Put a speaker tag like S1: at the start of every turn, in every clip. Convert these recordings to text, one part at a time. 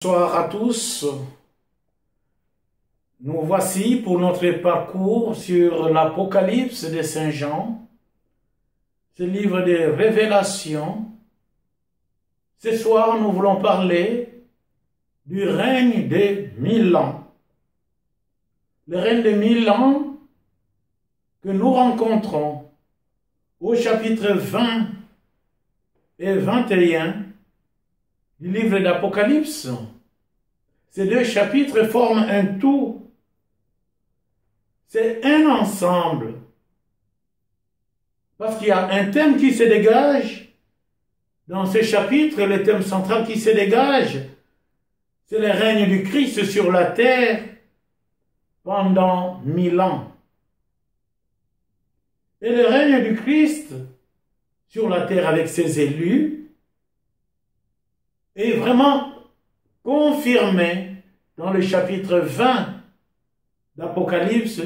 S1: Bonsoir à tous. Nous voici pour notre parcours sur l'Apocalypse de Saint Jean, ce livre de révélation. Ce soir, nous voulons parler du règne des 1000 ans. Le règne des 1000 ans que nous rencontrons au chapitre 20 et 21 du livre d'Apocalypse. Ces deux chapitres forment un tout. C'est un ensemble. Parce qu'il y a un thème qui se dégage. Dans ce chapitre, le thème central qui se dégage, c'est le règne du Christ sur la terre pendant 1000 ans. Et le règne du Christ sur la terre avec ses élus est vraiment confirmé dans le chapitre 20 d'Apocalypse,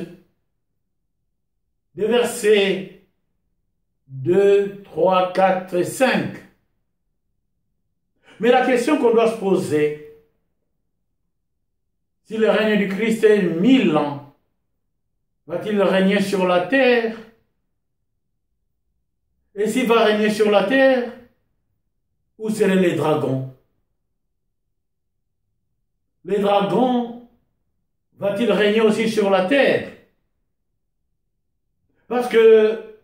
S1: des versets 2, 3, 4 et 5. Mais la question qu'on doit se poser, si le règne du Christ est 1000 ans, va-t-il régner sur la terre? Et s'il va régner sur la terre, où seraient les dragons? Les dragons, va-t-il régner aussi sur la terre? Parce que,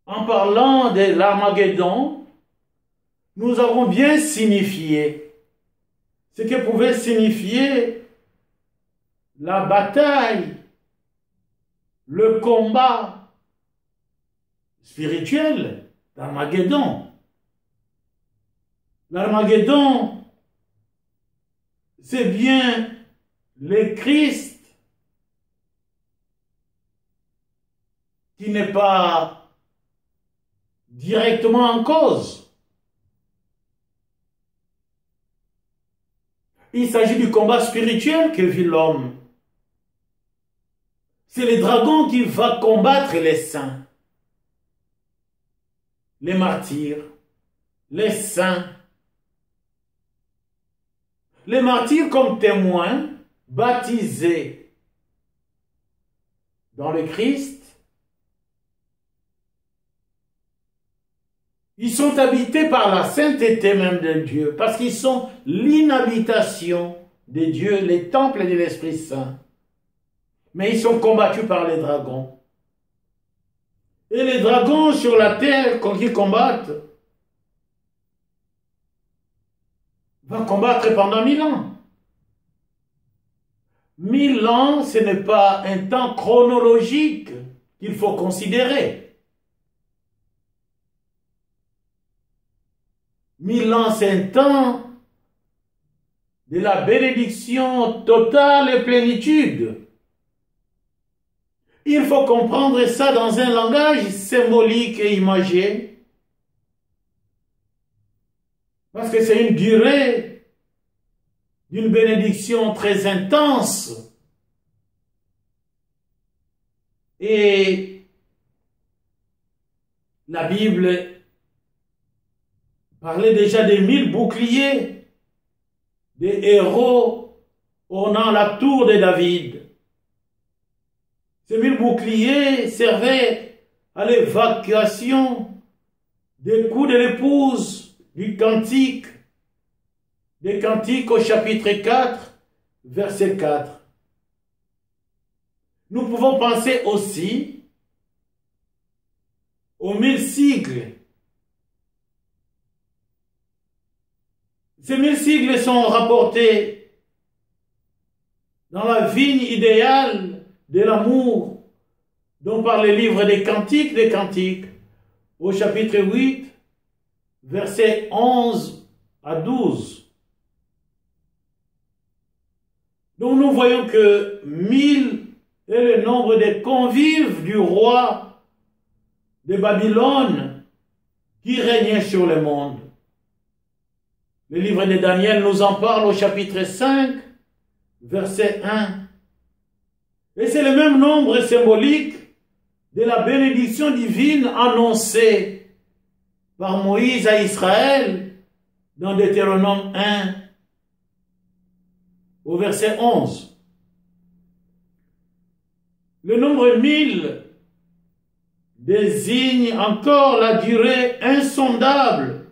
S1: en parlant de l'Armageddon, nous avons bien signifié ce que pouvait signifier la bataille, le combat spirituel d'Armageddon. L'Armageddon, c'est bien le Christ qui n'est pas directement en cause. Il s'agit du combat spirituel que vit l'homme. C'est le dragon qui va combattre les saints, les martyrs, les saints. Les martyrs comme témoins, baptisés dans le Christ, ils sont habités par la sainteté même de Dieu, parce qu'ils sont l'inhabitation de Dieu, les temples de l'Esprit Saint. Mais ils sont combattus par les dragons. Et les dragons sur la terre, quand ils combattent, va combattre pendant 1000 ans. 1000 ans, ce n'est pas un temps chronologique qu'il faut considérer. 1000 ans, c'est un temps de la bénédiction totale et plénitude. Il faut comprendre ça dans un langage symbolique et imagé. Parce que c'est une durée d'une bénédiction très intense. Et la Bible parlait déjà des 1000 boucliers, des héros ornant la tour de David. Ces 1000 boucliers servaient à l'évacuation des coups de l'épouse, du cantique, des cantiques au chapitre 4, verset 4. Nous pouvons penser aussi aux 1000 sigles. Ces 1000 sigles sont rapportés dans la vigne idéale de l'amour dont parle le livre des Cantiques, au chapitre 8, versets 11 à 12. Donc nous voyons que 1000 est le nombre des convives du roi de Babylone qui régnait sur le monde. Le livre de Daniel nous en parle au chapitre 5, verset 1. Et c'est le même nombre symbolique de la bénédiction divine annoncée par Moïse à Israël dans Deutéronome 1, au verset 11. Le nombre 1000 désigne encore la durée insondable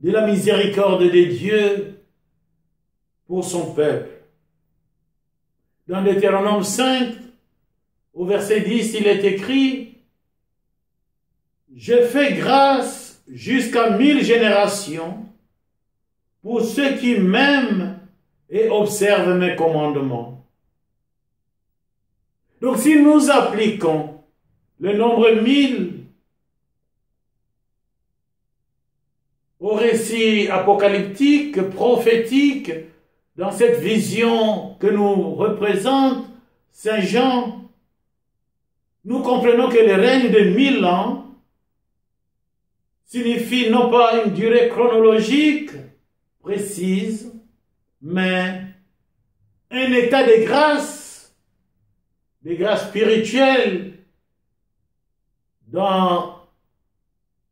S1: de la miséricorde de Dieu pour son peuple. Dans Deutéronome 5, au verset 10, il est écrit « Je fais grâce jusqu'à 1000 générations pour ceux qui m'aiment et observent mes commandements. » Donc si nous appliquons le nombre 1000 au récit apocalyptique, prophétique, dans cette vision que nous représente Saint Jean, nous comprenons que le règne de 1000 ans signifie non pas une durée chronologique précise, mais un état de grâce spirituelles dans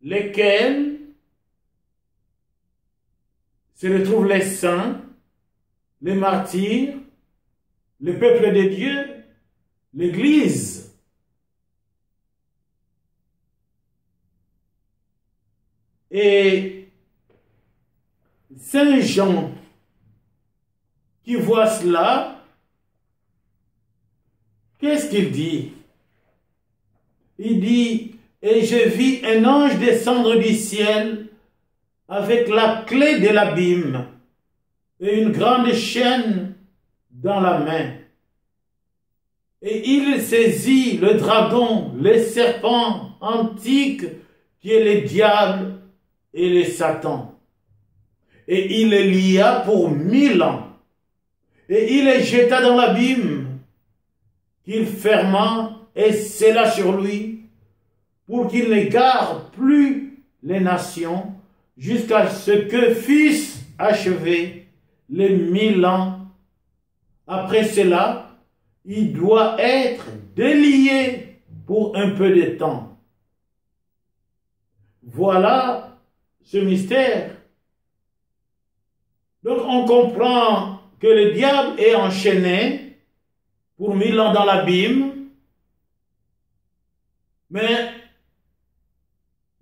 S1: lesquels se retrouvent les saints, les martyrs, le peuple de Dieu, l'Église. Et Saint Jean, qui voit cela, qu'est-ce qu'il dit? Il dit, « Et je vis un ange descendre du ciel avec la clé de l'abîme et une grande chaîne dans la main. Et il saisit le dragon, le serpent antique, qui est le diable et le Satan. Et il le lia pour 1000 ans. Et il le jeta dans l'abîme, qu'il ferma et scella sur lui, pour qu'il ne garde plus les nations, jusqu'à ce que fussent achevés les 1000 ans. Après cela, il doit être délié pour un peu de temps. » Voilà ce mystère. Donc on comprend que le diable est enchaîné pour 1000 ans dans l'abîme, mais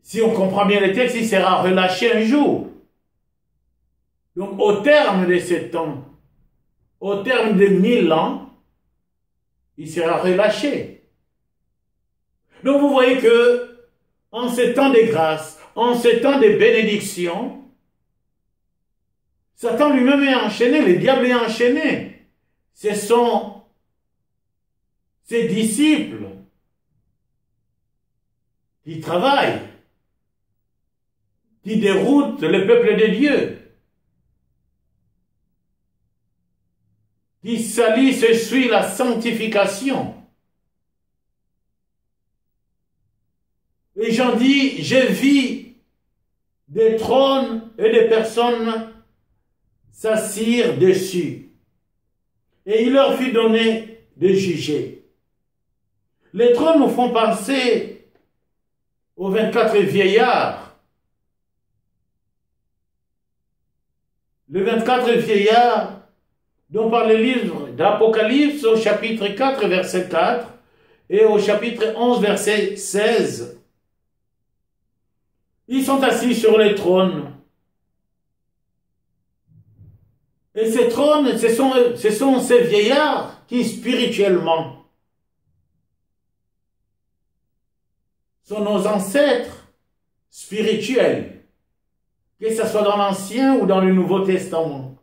S1: si on comprend bien le texte, il sera relâché un jour. Donc au terme de ce temps, au terme de 1000 ans, il sera relâché. Donc vous voyez que en ce temps de grâce, en ce temps de bénédiction, Satan lui-même est enchaîné, le diable est enchaîné. Ce sont ses disciples qui travaillent, qui déroutent le peuple de Dieu, qui salissent et suivent la sanctification. Et Jean dit, je vis des trônes et des personnes s'assirent dessus. Et il leur fut donné de juger. Les trônes nous font penser aux 24 vieillards. Les 24 vieillards dont parle le livre d'Apocalypse au chapitre 4, verset 4 et au chapitre 11, verset 16. Ils sont assis sur les trônes. Et ces trônes, ce sont ces vieillards qui spirituellement sont nos ancêtres spirituels, que ce soit dans l'Ancien ou dans le Nouveau Testament.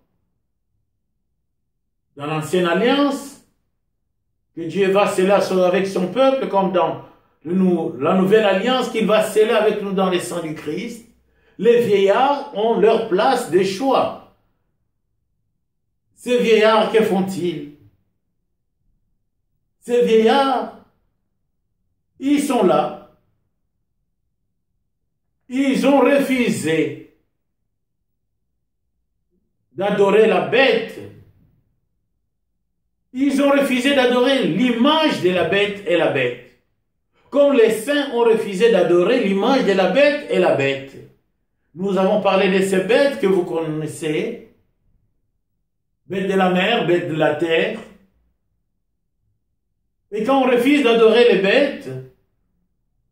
S1: Dans l'Ancienne Alliance, que Dieu va sceller avec son peuple, comme dans la Nouvelle Alliance qu'il va sceller avec nous dans les sangs du Christ, les vieillards ont leur place de choix. Ces vieillards, que font-ils? Ces vieillards, ils sont là. Ils ont refusé d'adorer la bête. Ils ont refusé d'adorer l'image de la bête et la bête. Comme les saints ont refusé d'adorer l'image de la bête et la bête. Nous avons parlé de ces bêtes que vous connaissez bêtes de la mer, bêtes de la terre. Et quand on refuse d'adorer les bêtes,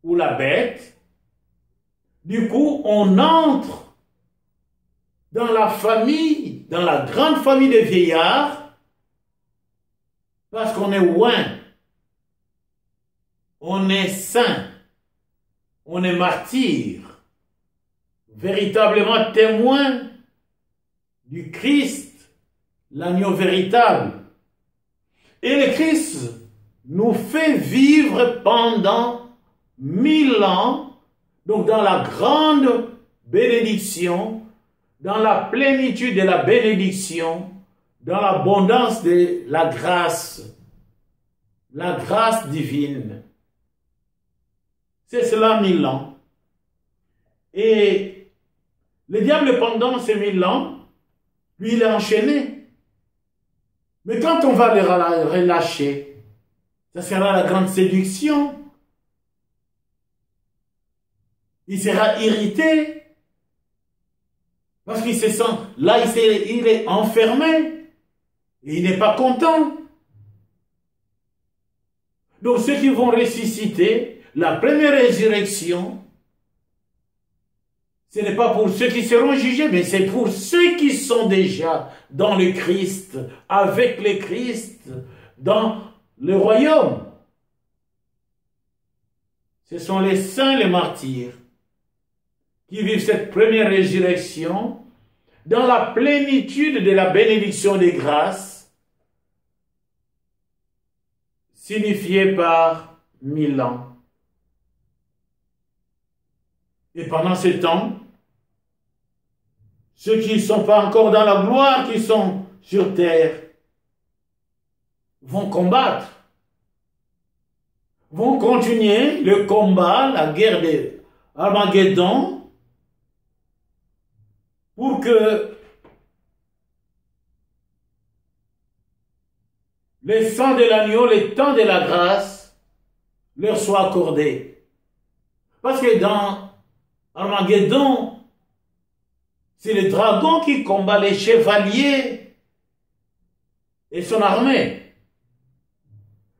S1: ou la bête, du coup, on entre dans la famille, dans la grande famille des vieillards, parce qu'on est oint, on est saint, on est martyr, véritablement témoin du Christ, l'agneau véritable. Et le Christ nous fait vivre pendant 1000 ans, donc dans la grande bénédiction, dans la plénitude de la bénédiction, dans l'abondance de la grâce divine. C'est cela 1000 ans. Et le diable, pendant ces 1000 ans, lui, il est enchaîné. Mais quand on va le relâcher, ça sera la grande séduction. Il sera irrité. Parce qu'il se sent, là, il est enfermé. Et il n'est pas content. Donc ceux qui vont ressusciter, la première résurrection, ce n'est pas pour ceux qui seront jugés, mais c'est pour ceux qui sont déjà dans le Christ, avec le Christ, dans le royaume. Ce sont les saints, les martyrs, qui vivent cette première résurrection dans la plénitude de la bénédiction des grâces, signifiée par 1000 ans. Et pendant ce temps, ceux qui ne sont pas encore dans la gloire, qui sont sur terre, vont combattre, vont continuer le combat, la guerre de Armageddon, pour que le sang de l'agneau, le temps de la grâce, leur soit accordé. Parce que dans Armageddon, c'est le dragon qui combat les chevaliers et son armée.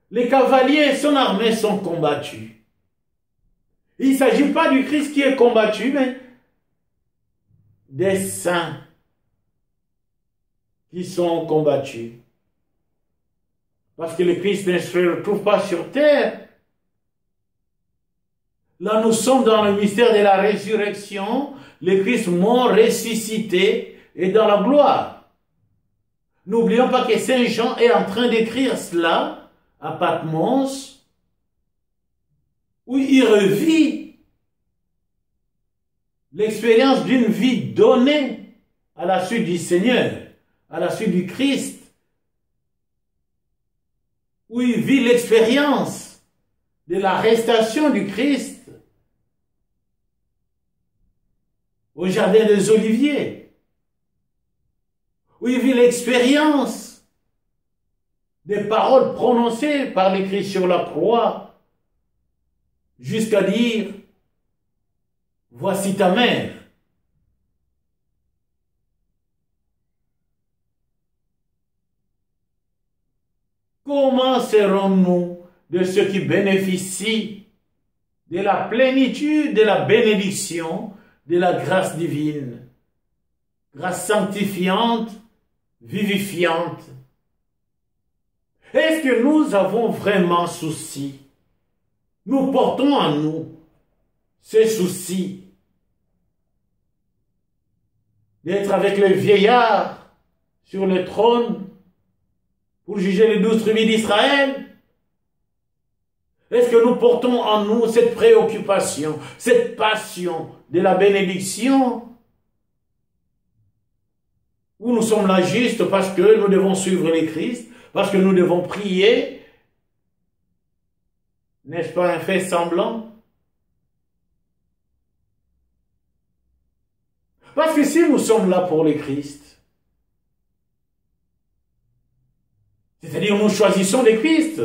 S1: Les cavaliers et son armée sont combattus. Il ne s'agit pas du Christ qui est combattu, mais des saints qui sont combattus. Parce que le Christ ne se retrouve pas sur terre. Là, nous sommes dans le mystère de la résurrection. Le Christ mort, ressuscité et dans la gloire. N'oublions pas que Saint Jean est en train d'écrire cela à Patmos, où il revit l'expérience d'une vie donnée à la suite du Seigneur, à la suite du Christ, où il vit l'expérience de l'arrestation du Christ au jardin des Oliviers, où il vit l'expérience des paroles prononcées par le Christ sur la croix, jusqu'à dire « Voici ta mère ». Comment serons-nous de ceux qui bénéficient de la plénitude de la bénédiction de la grâce divine, grâce sanctifiante, vivifiante? Est-ce que nous avons vraiment souci? Nous portons en nous ce souci d'être avec le vieillard sur le trône pour juger les 12 tribus d'Israël? Est-ce que nous portons en nous cette préoccupation, cette passion de la bénédiction? Ou nous sommes là juste parce que nous devons suivre les Christ, parce que nous devons prier? N'est-ce pas un fait semblant? Parce que si nous sommes là pour le Christ, c'est-à-dire nous choisissons le Christ,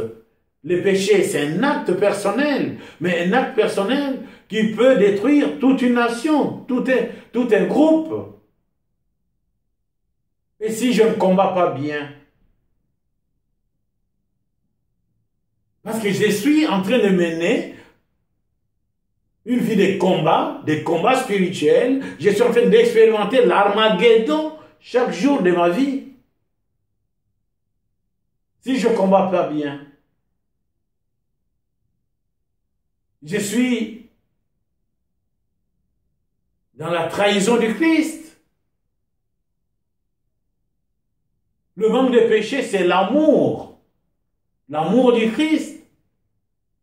S1: le péché c'est un acte personnel, mais un acte personnel qui peut détruire toute une nation, tout un groupe. Et si je ne combats pas bien? Parce que je suis en train de mener une vie de combats spirituels. Je suis en train d'expérimenter l'Armageddon chaque jour de ma vie. Si je ne combats pas bien, je suis dans la trahison du Christ. Le manque de péché, c'est l'amour. L'amour du Christ.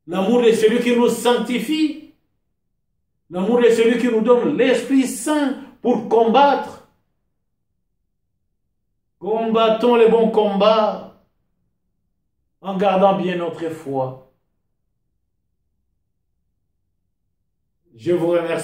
S1: L'amour de celui qui nous sanctifie. L'amour de celui qui nous donne l'Esprit Saint pour combattre. Combattons les bons combats en gardant bien notre foi. Je vous remercie.